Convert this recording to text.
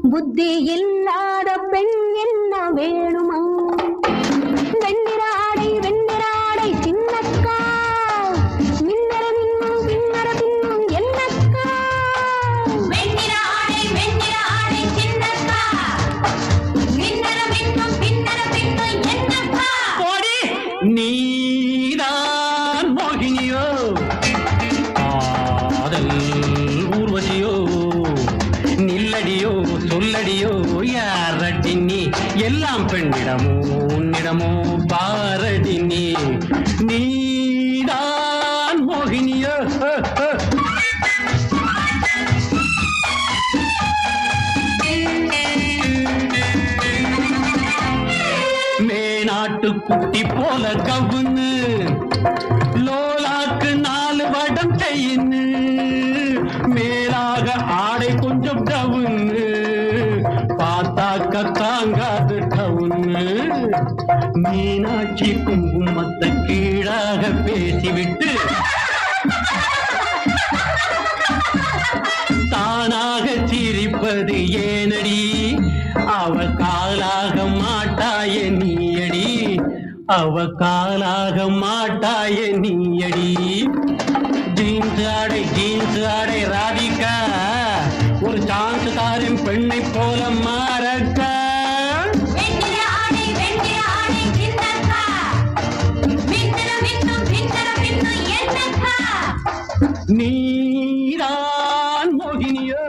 புத்தி இல்லாத பெண் என்ன வேணுமா? வெண்ணிராடை சின்னக்கா, மின்னர மின்னும் பின்னர பின்னும் என்னக்கா? வெண்ணிராடை சின்னக்கா, மின்னர மின்னும் பின்னர பின்னும் என்னக்கா? நீதான் மோகினியோ, காதல் ஊர்வசியோ, நில்லடியோ சொல்லடியோ யாரடி நீ? எல்லாம் பெண்ணிடமோ உன்னிடமோ பாரடி நீ. நீதான் மோகினியோ. மேநாட்டு குட்டி போல கவுன்னு, லோலாக்கு 4 வடம் கையின்னு, மேலாக ஆடை கொஞ்சம் டவுன்னு, பார்த்தாக்க தாங்காது டவுன்னு. மீனாட்சி குங்குமத்தை கீழாக பேசிவிட்டு தானாக சிரிப்பது ஏனடி? அவ காலாக மாட்டாய நீயடி, அவ காலாக மாட்டாய நீயடி. ஜீன்ஸ் ஆடை ராதிகா, ஒரு சான்ஸ் தாரின் பெண்ணை போல மாறக்கா. நீதான் மோகினியோ.